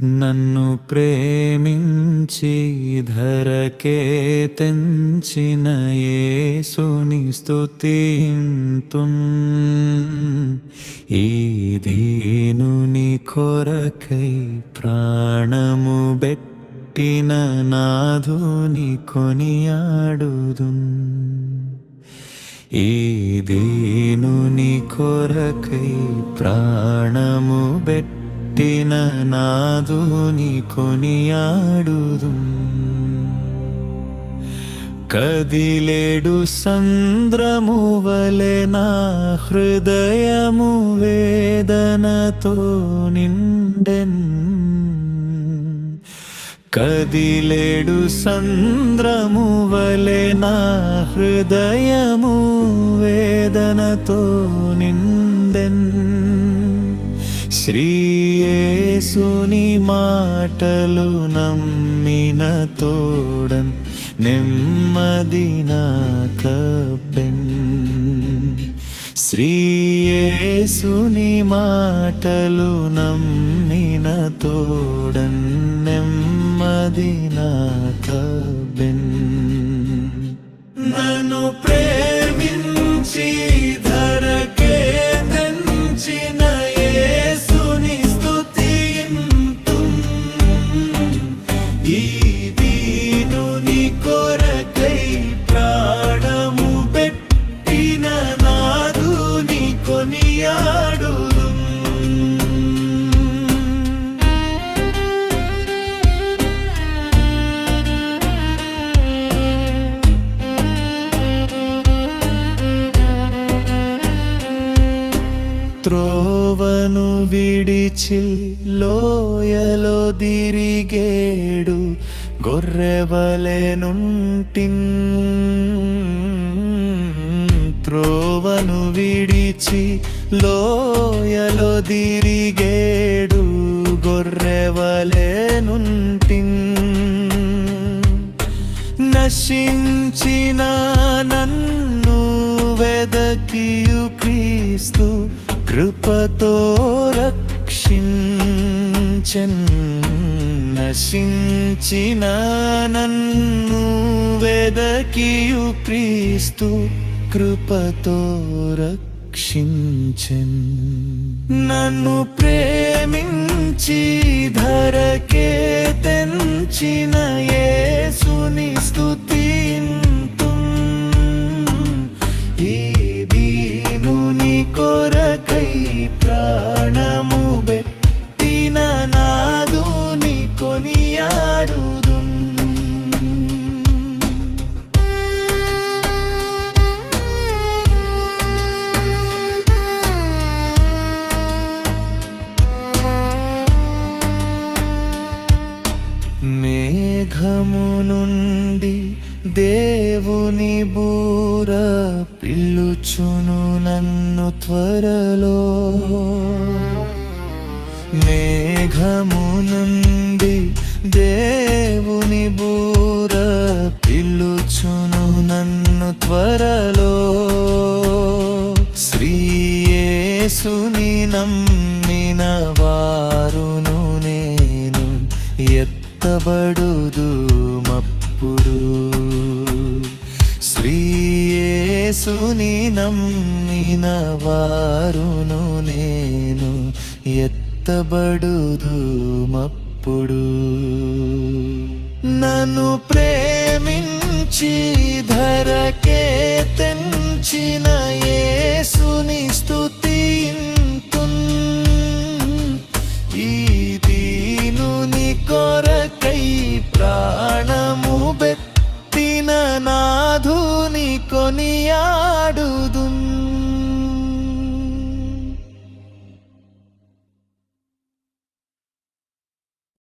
నన్ను ప్రేమించి ధరకే తెంచిన యేసుని స్తుతింతున్. ఈ దీనుని కొరకై ప్రాణము బెట్టిన నాథుని కొనియాడుదున్. ఈ దీనుని కొరకై ప్రాణము బెట్టిన నాథుని కొనియాడుదున్. కదిలేడు సంద్రము వలె నా హృదయము వేదనతో నిండెన్. కదిలేడు సంద్రము వలె నా హృదయము వేదనతో నిండెన్. శ్రీ యేసుని మాటలు నమ్మిన తోడన్ నెమ్మది నాకబ్బెన్. శ్రీ యేసుని మాటలు నమ్మిన తోడన్ నెమ్మది నాకబ్బెన్. నన్ను ప్రేమించి ధరకే తెంచిన యేసుని స్తుతింతున్. ఈ దీనుని కొరకై ప్రాణము బెట్టిన నాథుని కొనియాడుదున్. త్రోవను విడిచి లోయలో దిరిగేడు గొర్రెవలెనుంటిన్. త్రోవను విడిచి లోయలో దిరిగేడు గొర్రెవలెనుంటిన్. నశించిన నన్ను వెదకియు క్రీస్తు కృపతో రక్షించెన్. నశించిన నన్ను వెదకియు క్రీస్తు కృపతో రక్షించెన్. నన్ను ప్రేమించి ధరకే తెంచిన యేసుని స్తుతింతున్. ఈ దీనుని కొరకై ప్రాణము బెట్టిన నాథుని కొనియాడుదున్. మేఘము నుండి దేవుని బూర పిలుచును నన్ను త్వరలో. మేఘము నుండి దేవుని బూర పిలుచును నన్ను త్వరలో. శ్రీ యేసుని నమ్మిన వారును నేను ఎత్తబడుదుమప్పుడు. శ్రీ యేసుని నమ్మిన వారును నేను ఎత్తబడుదుమప్పుడు. నన్ను ప్రేమించి ధరకే తెంచిన యేసుని స్తుతింతున్. ఈ దీనుని కొరకై ప్రాణము బెట్టిన నాథుని కొనియాడుదున్.